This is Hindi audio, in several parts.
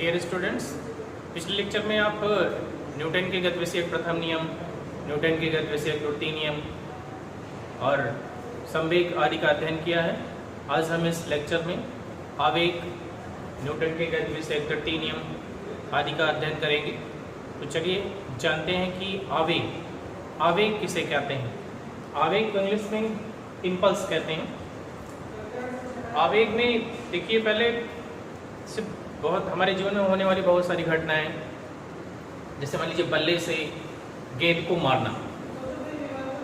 डियर स्टूडेंट्स, पिछले लेक्चर में आप न्यूटन के गति विषयक प्रथम नियम, न्यूटन के गति विषयक द्वितीय नियम और संवेग आदि का अध्ययन किया है। आज हम इस लेक्चर में आवेग, न्यूटन के गति विषयक तृतीय नियम आदि का अध्ययन करेंगे। तो चलिए जानते हैं कि आवेग किसे कहते हैं। आवेग को इंग्लिश में इम्पल्स कहते हैं। आवेग में देखिए, पहले से बहुत हमारे जीवन में होने वाली बहुत सारी घटनाएं, जैसे मान लीजिए बल्ले से गेंद को मारना।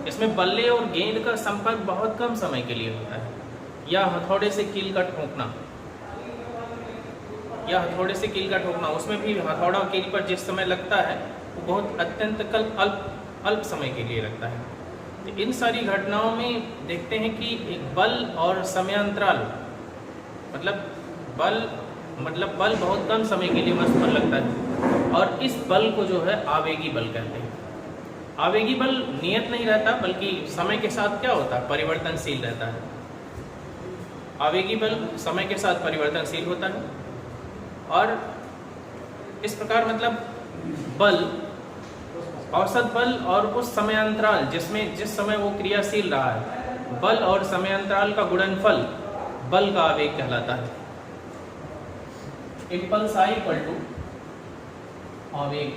इसमें बल्ले और गेंद का संपर्क बहुत कम समय के लिए होता है। या हथौड़े से कील का ठोकना, उसमें भी हथौड़ा और कील पर जिस समय लगता है वो बहुत अत्यंत अल्प समय के लिए लगता है। तो इन सारी घटनाओं में देखते हैं कि एक बल और समयांतराल, मतलब बल बहुत कम समय के लिए वस्तु पर लगता है, और इस बल को जो है आवेगी बल कहते हैं। आवेगी बल नियत नहीं रहता, बल्कि समय के साथ क्या होता है, परिवर्तनशील रहता है। आवेगी बल समय के साथ परिवर्तनशील होता है, और इस प्रकार मतलब बल, औसत बल और उस समयांतराल जिस समय वो क्रियाशील रहा है, बल और समयांतराल का गुणनफल बल का आवेग कहलाता है। इम्पल्स I इक्वल टू आवेग,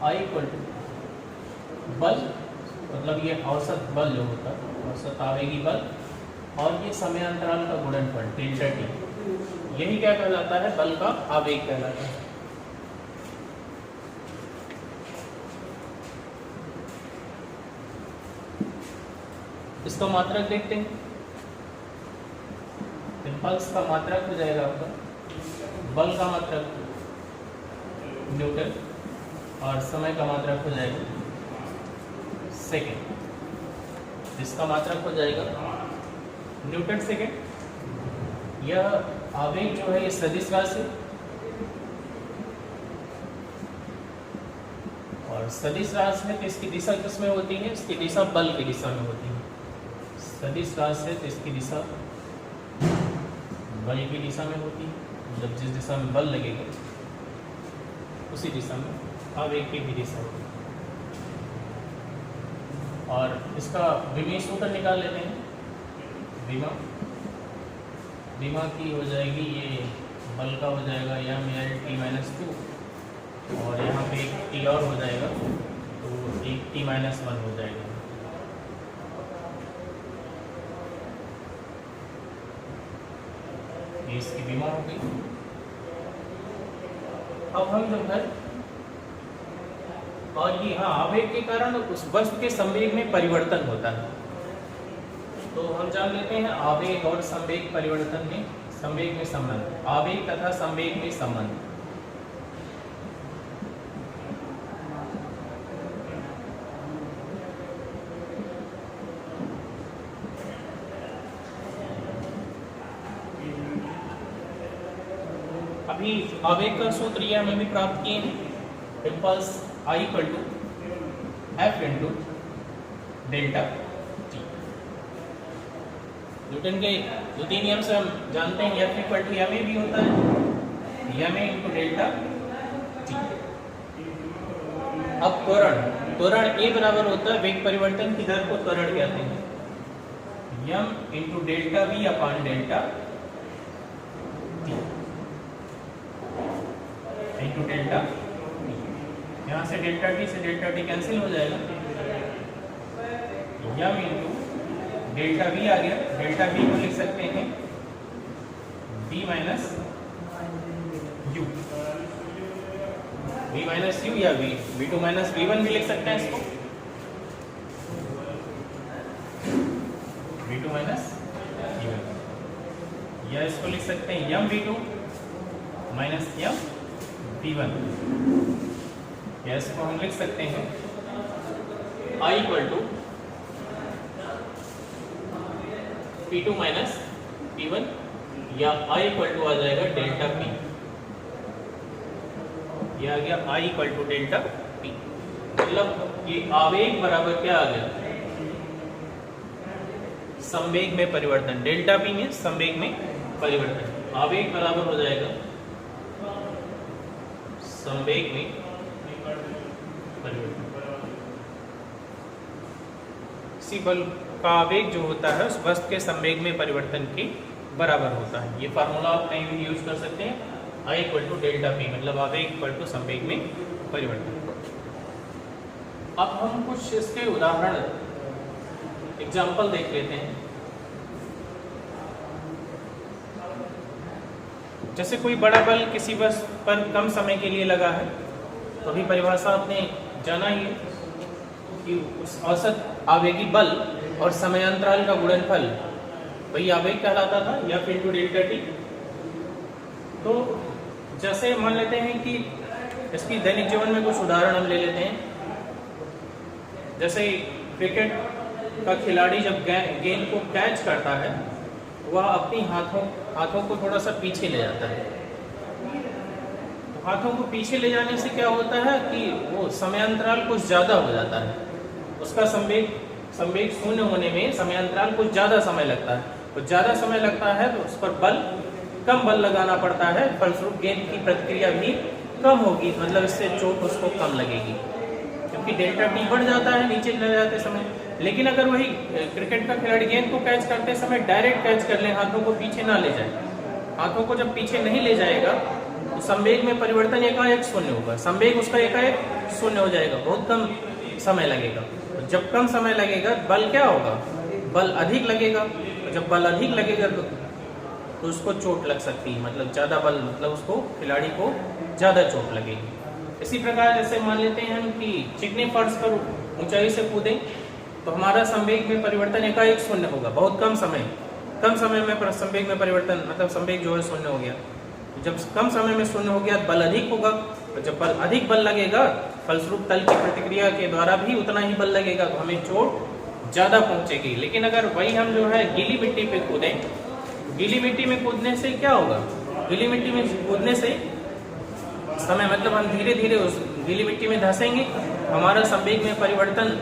I इक्वल टू बल, मतलब ये औसत बल जो होता है, औसत आवेगी बल, और ये समयांतराल का गुणनफल डेल्टा टी, यही क्या कहलाता है, बल का आवेग कहलाता है। इसका मात्रक देखते हैं। इम्पल्स का मात्रक हो जाएगा आपका, बल का मात्रक न्यूटन, और समय का मात्रक हो जाएगा सेकेंड। इसका मात्रक हो जाएगा न्यूटन सेकेंड। यह आवेग जो है ये सदिश राशि, और सदिश राशि है तो इसकी दिशा किसमें होती है, इसकी दिशा बल की दिशा में होती है। सदिश राशि है तो इसकी दिशा बल की दिशा में होती है, मतलब जिस दिशा में बल लगेगा उसी दिशा में आवेग की भी दिशा होगी। और इसका विमीय सूत्र निकाल लेते हैं। विमा की हो जाएगी, ये बल का हो जाएगा m/t-2, और यहाँ पे एक t और हो जाएगा, तो एक t-1 हो जाएगा। ये इसकी विमा हो गई। अब हम जो है, और ये आवेग के कारण उस वस्तु के संवेग में परिवर्तन होता है। तो हम जान लेते हैं आवेग और संवेग परिवर्तन में, संवेग में संबंध, आवेग तथा संवेग में संबंध। अभी आवेग का सूत्र यह हमें भी प्राप्त किए हैं। Impulse I equal to F into delta t. Newton के द्वितीय नियम से हम जानते हैं F इक्वल टू ma भी होता है, ma इंटू डेल्टा टी। अब त्वरण A बराबर होता है वेग परिवर्तन की दर को त्वरण कहते हैं, m into delta v upon delta T into delta. यहाँ से डेल्टा टी कैंसिल हो जाएगा, m इंटू डेल्टा वी आ गया। डेल्टा वी को लिख सकते हैं v माइनस यू, या v2 माइनस v1 भी लिख सकते हैं इसको, v2 माइनस v1, या इसको लिख सकते हैं m(v2) माइनस m(v1), या इसको हम लिख सकते हैं I equal to P2 minus P1, या I इक्वल टू आ जाएगा डेल्टा P, यह आ गया I equal to delta P। मतलब ये आवेग बराबर क्या आ गया, संवेग में परिवर्तन, डेल्टा P में संवेग में परिवर्तन। आवेग बराबर हो जाएगा संवेग में परिवर्तन। किसी बल का आवेग जो होता है उस वस्तु के संवेग में परिवर्तन के बराबर होता है। ये फार्मूला आप कहीं भी यूज कर सकते हैं, I = डेल्टा पी, मतलब आवेग = संवेग में परिवर्तन। अब हम कुछ इसके उदाहरण एग्जाम्पल देख लेते हैं। जैसे कोई बड़ा बल किसी वस्तु पर कम समय के लिए लगा है, तो अभी परिभाषा आपने जाना ही है कि उस औसत आवेगी बल और समयांतराल का गुणनफल वही आवेग कहलाता था, या फिर टू डेल्टा टी। तो जैसे मान लेते हैं कि इसकी दैनिक जीवन में कुछ उदाहरण हम ले लेते हैं। जैसे क्रिकेट का खिलाड़ी जब गेंद को कैच करता है, वह अपनी हाथों को थोड़ा सा पीछे ले जाता है। तो हाथों को पीछे ले जाने से क्या होता है कि वो समयांतराल कुछ ज़्यादा हो जाता है, उसका संवेग शून्य होने में समयांतराल कुछ ज़्यादा समय लगता है। कुछ ज़्यादा समय लगता है तो उस पर कम बल लगाना पड़ता है, फलस्वरूप गेंद की प्रतिक्रिया भी कम होगी, मतलब इससे चोट उसको कम लगेगी, क्योंकि डेल्टा टी बढ़ जाता है नीचे ले जाते समय। लेकिन अगर वही क्रिकेट का खिलाड़ी गेंद को कैच करते समय डायरेक्ट कैच कर ले, हाथों को पीछे ना ले जाए, हाथों को जब पीछे नहीं ले जाएगा तो संवेग में परिवर्तन एकाएक शून्य होगा, संवेग उसका एकाएक शून्य हो जाएगा, बहुत कम समय लगेगा। तो जब कम समय लगेगा बल क्या होगा, बल अधिक लगेगा। जब बल अधिक लगेगा तो उसको चोट लग सकती है, मतलब ज़्यादा बल, मतलब उसको खिलाड़ी को ज़्यादा चोट लगेगी। इसी प्रकार जैसे मान लेते हैं हम कि चिकने फर्श पर ऊंचाई से कूदें, तो हमारा संवेग में परिवर्तन एकाएक शून्य होगा, बहुत कम समय में संवेग में परिवर्तन, मतलब संवेग जो है शून्य हो गया। जब कम समय में शून्य हो गया बल अधिक होगा, और जब अधिक बल लगेगा फलस्वरूप तल की प्रतिक्रिया के द्वारा भी उतना ही बल लगेगा, तो हमें चोट ज़्यादा पहुंचेगी। लेकिन अगर वही हम जो है गीली मिट्टी पे कूदें, गीली मिट्टी में कूदने से क्या होगा, गीली मिट्टी में कूदने से समय, मतलब हम धीरे धीरे उस गीली मिट्टी में धंसेंगे, हमारा संवेग में परिवर्तन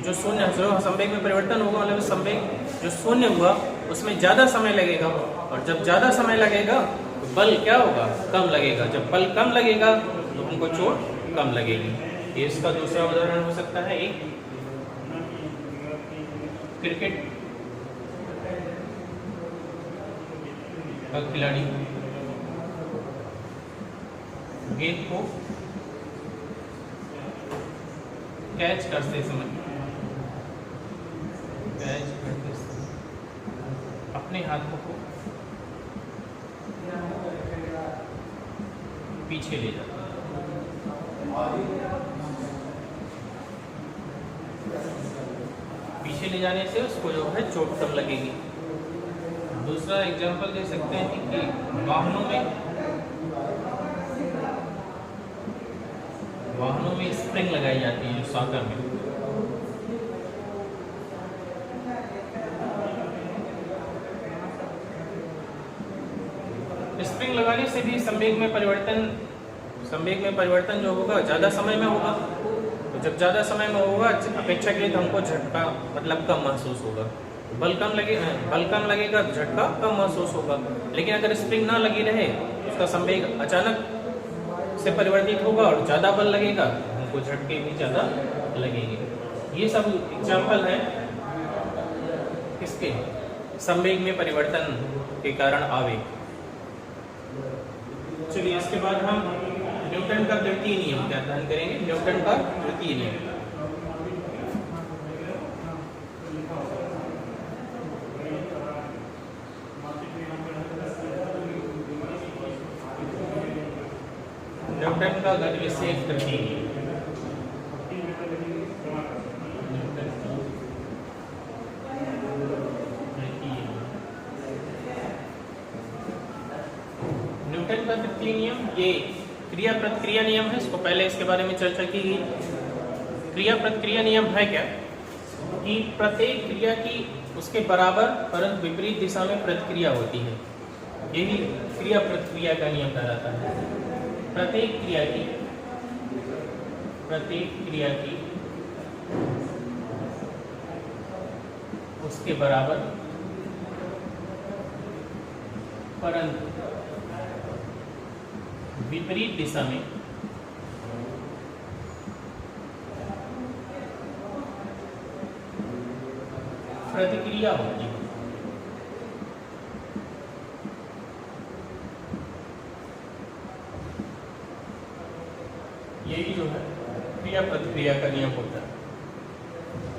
जो संवेग में परिवर्तन होगा, मतलब संवेग जो शून्य हुआ उसमें ज़्यादा समय लगेगा, और जब ज़्यादा समय लगेगा तो बल क्या होगा, कम लगेगा। जब बल कम लगेगा तो हमको चोट कम लगेगी। ये इसका दूसरा उदाहरण हो सकता है। एक क्रिकेट का खिलाड़ी गेंद को कैच करते समय अपने हाथों को पीछे ले जाता है। पीछे ले जाने से उसको जो है चोट कम लगेगी। दूसरा एग्जांपल दे सकते हैं कि वाहनों में स्प्रिंग लगाई जाती है, जो सॉकर में। स्प्रिंग लगाने से भी संवेग में परिवर्तन जो होगा ज़्यादा समय में होगा। तो जब ज़्यादा समय में होगा अपेक्षाकृत हमको झटका, मतलब कम महसूस होगा। बल कम लगेगा तो झटका कम महसूस होगा। लेकिन अगर स्प्रिंग ना लगी रहे उसका संवेग अचानक से परिवर्तित होगा और ज़्यादा बल लगेगा, हमको झटके भी ज़्यादा लगेंगे। ये सब एग्जाम्पल है किसके, संवेग में परिवर्तन के कारण आवेग। चलिए इसके बाद हम न्यूटन का द्वितीय नियम का अध्ययन करेंगे। न्यूटन का द्वितीय नियम, न्यूटन का गतिविषयक तृतीय नियम। न्यूटन का तृतीय नियम ये क्रिया प्रतिक्रिया नियम है। इसको पहले इसके बारे में चर्चा की गई। क्रिया प्रतिक्रिया नियम है क्या, कि प्रत्येक क्रिया की उसके बराबर परंतु विपरीत दिशा में प्रतिक्रिया होती है। यही क्रिया प्रतिक्रिया का नियम कहलाता है। प्रत्येक क्रिया की उसके बराबर परंतु विपरीत दिशा में प्रतिक्रिया होती है। यही जो है क्रिया प्रतिक्रिया का नियम होता है।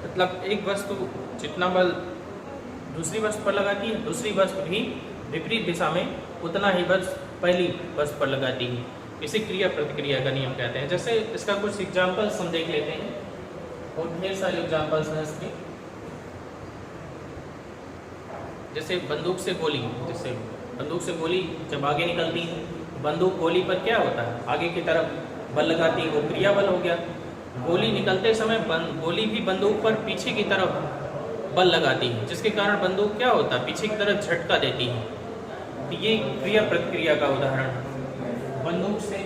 मतलब एक वस्तु जितना बल दूसरी वस्तु पर लगाती है, दूसरी वस्तु भी विपरीत दिशा में उतना ही बल पहली वस्तु पर लगाती है। इसे क्रिया प्रतिक्रिया का नियम कहते हैं। जैसे इसका कुछ एग्जाम्पल्स हम देख लेते हैं, और ढेर सारे एग्जाम्पल्स हैं इसके। जैसे बंदूक से गोली, जैसे बंदूक से गोली जब आगे निकलती है, बंदूक गोली पर क्या होता है, आगे की तरफ बल लगाती है, वो क्रिया बल हो गया। गोली निकलते समय गोली भी बंदूक पर पीछे की तरफ बल लगाती है, जिसके कारण बंदूक क्या होता है, पीछे की तरफ झटका देती है। तो ये क्रिया प्रतिक्रिया का उदाहरण है। बंदूक से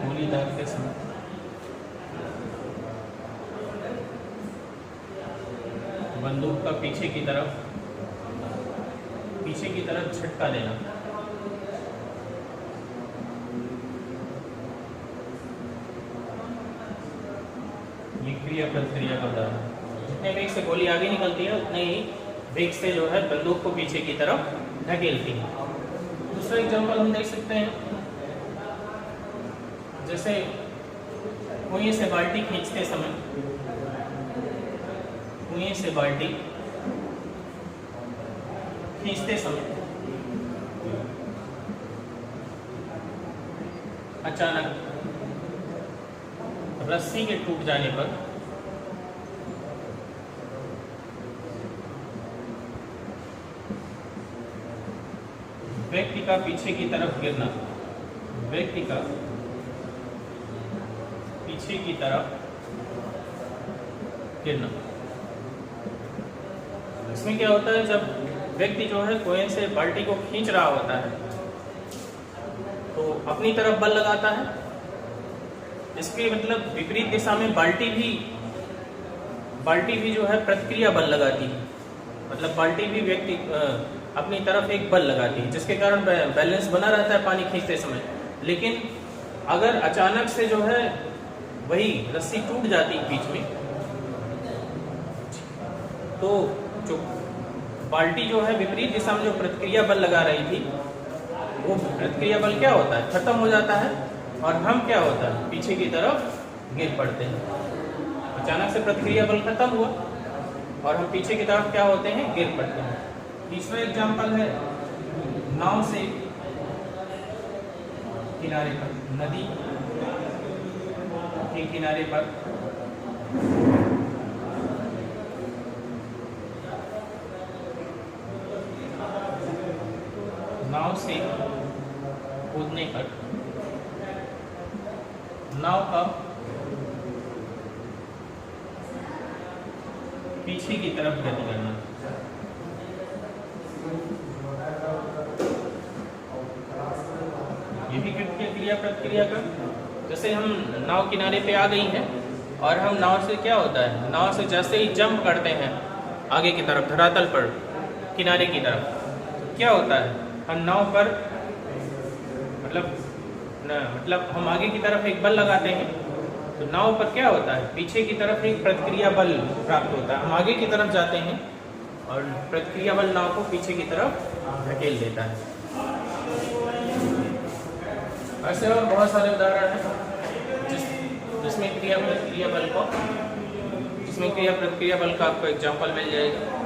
गोली दागते समय बंदूक का पीछे की तरफ झटका देना। ये क्रिया प्रतिक्रिया का उदाहरण है। जितने वेग से गोली आगे निकलती है, उतने ही वेग से जो है बंदूक को पीछे की तरफ धकेलती है। दूसरा एग्जांपल हम देख सकते हैं, जैसे कुएं से बाल्टी खींचते समय, कुएं से बाल्टी खींचते समय अचानक रस्सी के टूट जाने पर व्यक्ति का पीछे की तरफ गिरना, व्यक्ति का पीछे की तरफ गिरना। इसमें क्या होता है, जब व्यक्ति जो है कुएं से बाल्टी को खींच रहा होता है तो अपनी तरफ बल लगाता है। इसके मतलब विपरीत दिशा में बाल्टी भी जो है प्रतिक्रिया बल लगाती है। मतलब बाल्टी भी व्यक्ति अपनी तरफ एक बल लगाती है, जिसके कारण बैलेंस बना रहता है पानी खींचते समय। लेकिन अगर अचानक से जो है वही रस्सी टूट जाती है बीच में, तो जो बाल्टी जो है विपरीत दिशा में जो प्रतिक्रिया बल लगा रही थी, वो प्रतिक्रिया बल क्या होता है, खत्म हो जाता है, और हम क्या होता है, पीछे की तरफ गिर पड़ते हैं। अचानक से प्रतिक्रिया बल खत्म हुआ और हम पीछे की तरफ क्या होते हैं, गिर पड़ते हैं। तीसरा एग्जाम्पल है नाव से किनारे पर, नदी के किनारे पर नाव से कूदने पर नाव का पीछे की तरफ गति करना। ये भी क्रिया प्रतिक्रिया का। जैसे हम नाव किनारे पे आ गई है और हम नाव से क्या होता है, नाव से जैसे ही जंप करते हैं आगे की तरफ धरातल पर किनारे की तरफ, क्या होता है, हम नाव पर मतलब हम आगे की तरफ एक बल लगाते हैं, तो नाव पर क्या होता है, पीछे की तरफ एक प्रतिक्रिया बल प्राप्त होता है। हम आगे की तरफ जाते हैं और प्रतिक्रिया बल नाव को पीछे की तरफ धकेल देता है। ऐसे और बहुत सारे उदाहरण हैं जिसमें क्रिया प्रतिक्रिया बल का आपको एग्जाम्पल मिल जाएगा।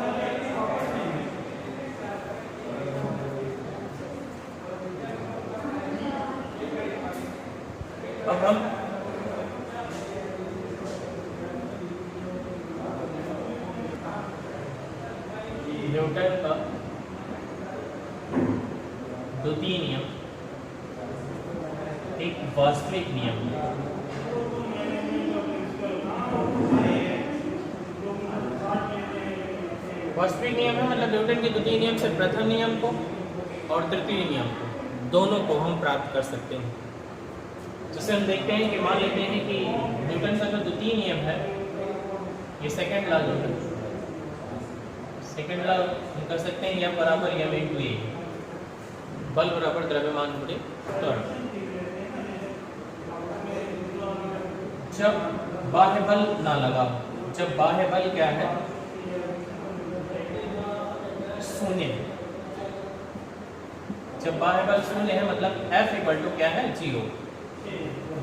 अब हम न्यूटन का द्वितीय नियम, एक वास्तविक नियम, वास्तविक नियम है, मतलब न्यूटन के द्वितीय नियम से प्रथम नियम को और तृतीय नियम को, दोनों को हम प्राप्त कर सकते हैं। जैसे हम देखते हैं कि मान लेते हैं कि न्यूटन का जो द्वितीय नियम है, ये सेकंड लॉ जो है, सेकंड लॉ हम कर सकते हैं m बराबर m इंटू ए, बल बराबर द्रव्यमान बटे त्वरण। जब बाह्य बल ना लगा, जब बाह्य बल क्या है, शून्य है, जब बाह्य बल शून्य है मतलब F इक्वल टू क्या है, 0।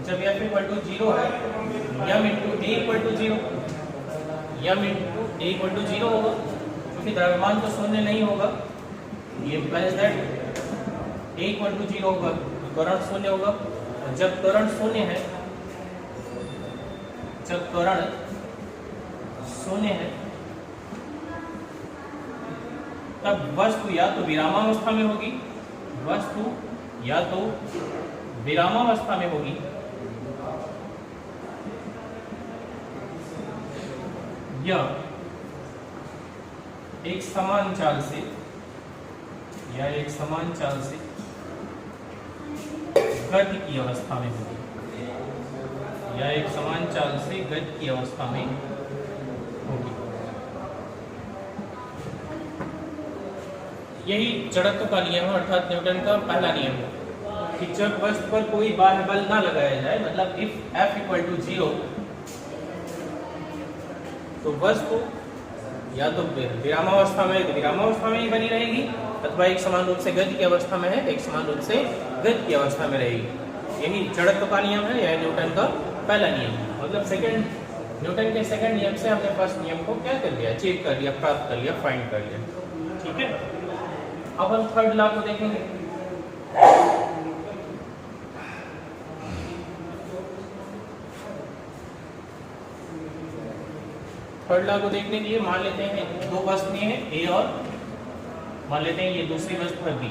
जब F इक्वल टू 0 है, m into a equal to 0, m into a equal to 0 होगा, क्योंकि द्रव्यमान तो शून्य नहीं होगा, ये implies that a equal to 0 होगा, त्वरण शून्य होगा। जब त्वरण शून्य है, जब त्वरण शून्य है, तब वस्तु या तो विरामावस्था में होगी, वस्तु या तो विरामावस्था में होगी, या एक समान चाल से, या एक समान चाल से गति की अवस्था में होगी, या एक समान चाल से गति की अवस्था में होगी। यही जड़त्व का नियम है, अर्थात न्यूटन का पहला नियम है कि जब वस्तु पर कोई बाह्य बल ना लगाया जाए, मतलब इफ F इक्वल टू 0, तो वस्तु या तो विरामावस्था में ही बनी रहेगी, अथवा एक समान रूप से गति की अवस्था में है, एक समान रूप से गति की अवस्था में रहेगी। यही जड़त्व का नियम है, यह न्यूटन का पहला नियम है। मतलब न्यूटन के सेकंड नियम से हमने फर्स्ट नियम को क्या कर लिया, अचीव कर लिया, प्राप्त कर लिया, फाइंड कर लिया। ठीक है, अब हम थर्ड लॉ को देखेंगे। थर्ड लॉ को देखने के लिए मान लेते हैं दो वस्तुएं हैं ए और मान लेते हैं ये दूसरी वस्तु है बी।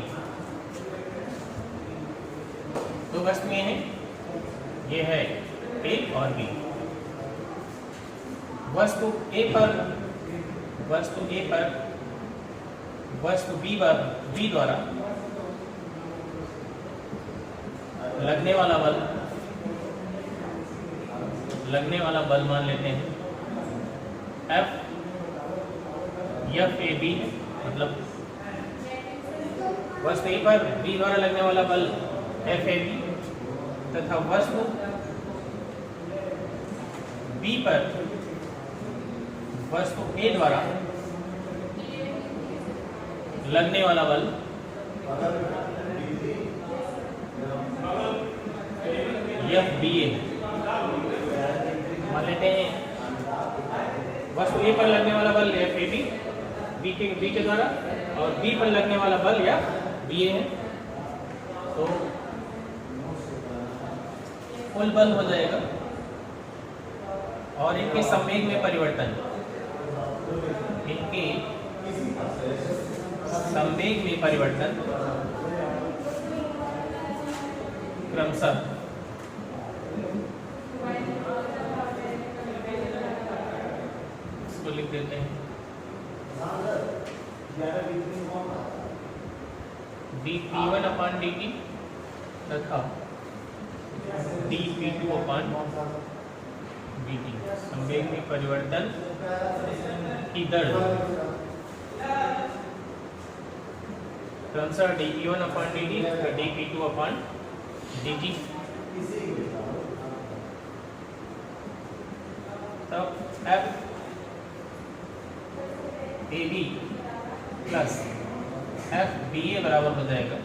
दो वस्तुएं हैं, ये है ए और बी। वस्तु ए पर वस्तु बी द्वारा लगने वाला बल मान लेते हैं F ए बी, मतलब वस्तु ए पर बी द्वारा लगने वाला बल F ए बी, तथा वस्तु बी पर वस्तु ए द्वारा लगने वाला बल F बी ए। मान लेते हैं वस्तु ए पर लगने वाला बल F ए बी के द्वारा और बी पर लगने वाला बल F बी ए है, तो कुल बल हो जाएगा और इनके संवेग में परिवर्तन, इनके संवेग में परिवर्तन क्रमशः इसको लिख देते हैं dp1 अपान dt तथा dp2 अपान dt संवेग में परिवर्तन की दर क्रमशः dp1 अपान dt तथा dp2 अपान dt। तब F A B plus F B A बराबर हो जाएगा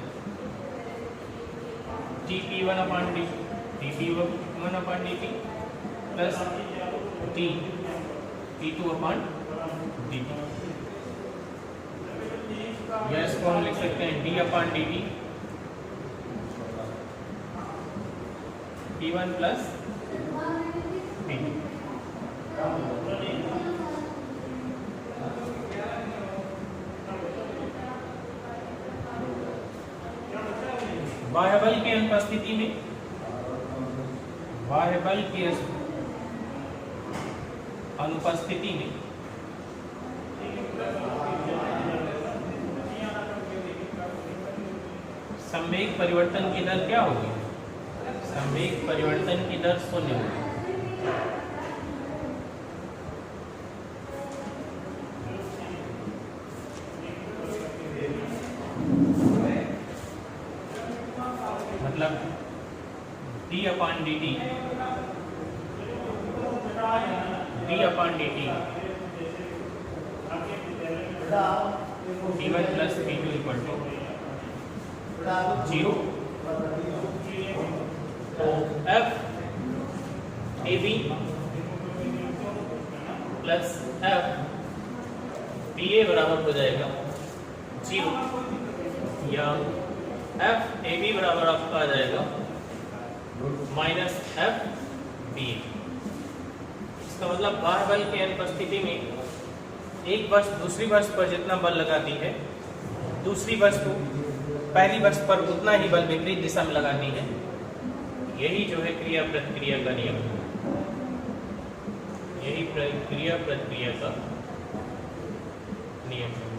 dp1 upon dp1 upon dt plus dp2 upon dt। या इसको हम लिख सकते हैं d अपान dt p1 प्लस p2। बाह्य बल की अनुपस्थिति में संवेग परिवर्तन की दर क्या होगी, संवेग परिवर्तन की दर 0 होगी। मतलब d upon dt d1 plus d2 equal to 0। तो f ab plus f ba बराबर हो जाएगा 0, या f ab बराबर आपका आ जाएगा माइनस f ba। इसका मतलब बाह्य बल की अनुपस्थिति में एक वस्तु दूसरी वस्तु पर जितना बल लगाती है, दूसरी वस्तु पहली वस्तु पर उतना ही बल विपरीत दिशा में लगाती है। यही जो है क्रिया प्रतिक्रिया का नियम, यही क्रिया प्रतिक्रिया का नियम है।